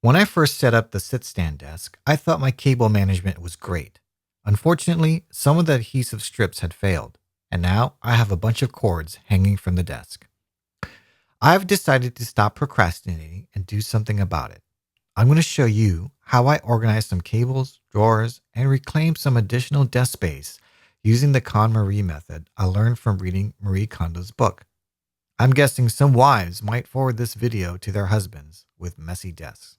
When I first set up the sit stand desk, I thought my cable management was great. Unfortunately, some of the adhesive strips had failed, and now I have a bunch of cords hanging from the desk. I've decided to stop procrastinating and do something about it. I'm going to show you how I organize some cables, drawers, and reclaim some additional desk space using the KonMari method I learned from reading Marie Kondo's book. I'm guessing some wives might forward this video to their husbands with messy desks.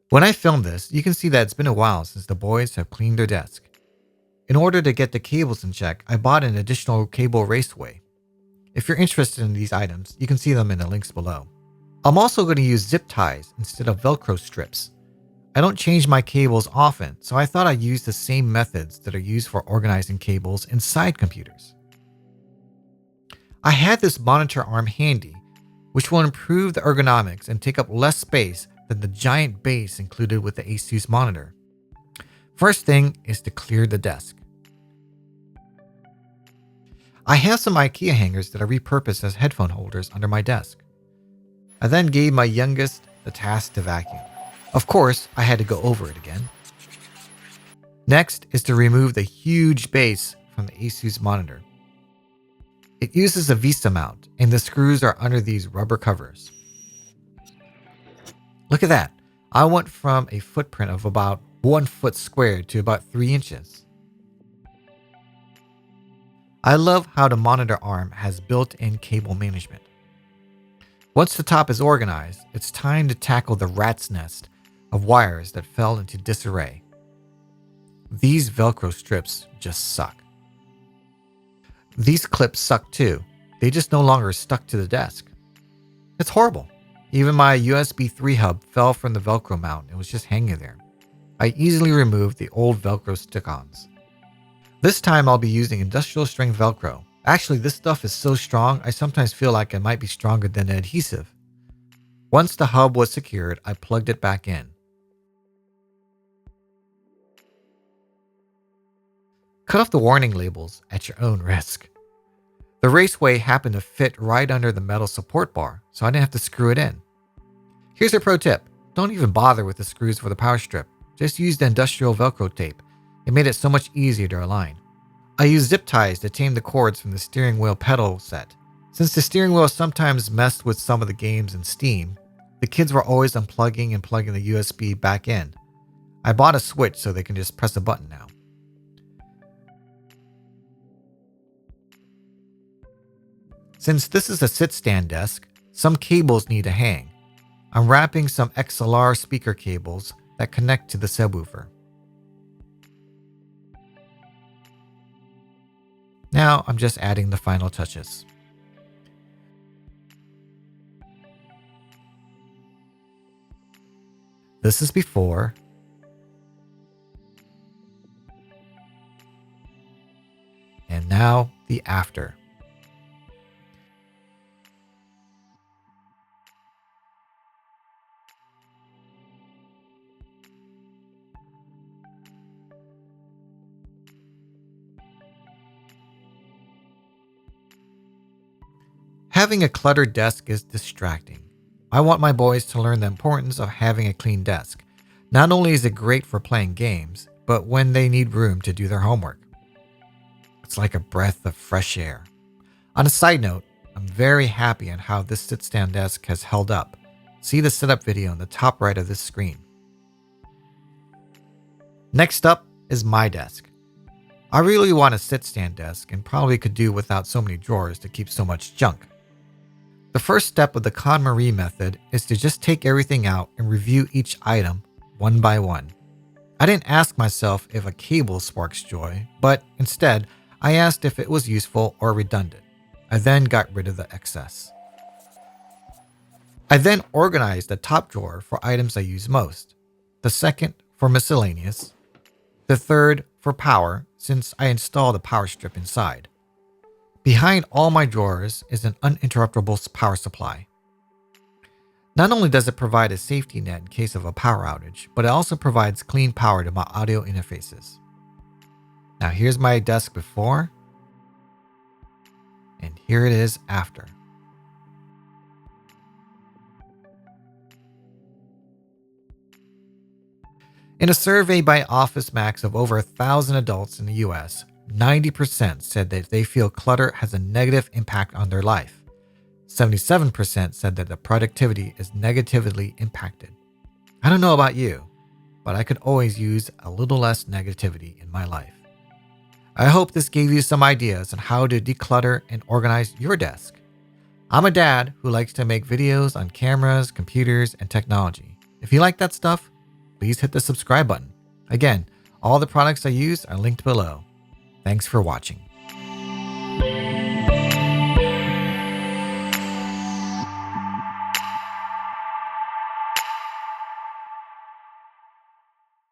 When I filmed this, you can see that it's been a while since the boys have cleaned their desk. In order to get the cables in check, I bought an additional cable raceway. If you're interested in these items, you can see them in the links below. I'm also going to use zip ties instead of Velcro strips. I don't change my cables often, so I thought I'd use the same methods that are used for organizing cables inside computers. I had this monitor arm handy, which will improve the ergonomics and take up less space than the giant base included with the Asus monitor. First thing is to clear the desk. I have some IKEA hangers that I repurposed as headphone holders under my desk. I then gave my youngest the task to vacuum. Of course, I had to go over it again. Next is to remove the huge base from the Asus monitor. It uses a VESA mount, and the screws are under these rubber covers. Look at that. I went from a footprint of about 1 foot squared to about 3 inches. I love how the monitor arm has built-in cable management. Once the top is organized, it's time to tackle the rat's nest of wires that fell into disarray. These Velcro strips just suck. These clips suck too. They just no longer stuck to the desk. It's horrible. Even my USB 3 hub fell from the Velcro mount and was just hanging there. I easily removed the old Velcro stick-ons. This time I'll be using industrial strength Velcro. Actually, this stuff is so strong, I sometimes feel like it might be stronger than the adhesive. Once the hub was secured, I plugged it back in. Cut off the warning labels at your own risk. The raceway happened to fit right under the metal support bar, so I didn't have to screw it in. Here's a pro tip. Don't even bother with the screws for the power strip. Just use the industrial Velcro tape. It made it so much easier to align. I used zip ties to tame the cords from the steering wheel pedal set. Since the steering wheel sometimes messed with some of the games in Steam, the kids were always unplugging and plugging the USB back in. I bought a switch so they can just press a button now. Since this is a sit-stand desk, some cables need to hang. I'm wrapping some XLR speaker cables that connect to the subwoofer. Now I'm just adding the final touches. This is before. And now the after. Having a cluttered desk is distracting. I want my boys to learn the importance of having a clean desk. Not only is it great for playing games, but when they need room to do their homework. It's like a breath of fresh air. On a side note, I'm very happy on how this sit-stand desk has held up. See the setup video on the top right of this screen. Next up is my desk. I really want a sit-stand desk and probably could do without so many drawers to keep so much junk. The first step of the KonMari method is to just take everything out and review each item one by one. I didn't ask myself if a cable sparks joy, but instead, I asked if it was useful or redundant. I then got rid of the excess. I then organized the top drawer for items I use most, the second for miscellaneous, the third for power since I installed a power strip inside. Behind all my drawers is an uninterruptible power supply. Not only does it provide a safety net in case of a power outage, but it also provides clean power to my audio interfaces. Now here's my desk before, and here it is after. In a survey by OfficeMax of over 1,000 adults in the US, 90% said that they feel clutter has a negative impact on their life. 77% said that the productivity is negatively impacted. I don't know about you, but I could always use a little less negativity in my life. I hope this gave you some ideas on how to declutter and organize your desk. I'm a dad who likes to make videos on cameras, computers, and technology. If you like that stuff, please hit the subscribe button. Again, all the products I use are linked below. Thanks for watching.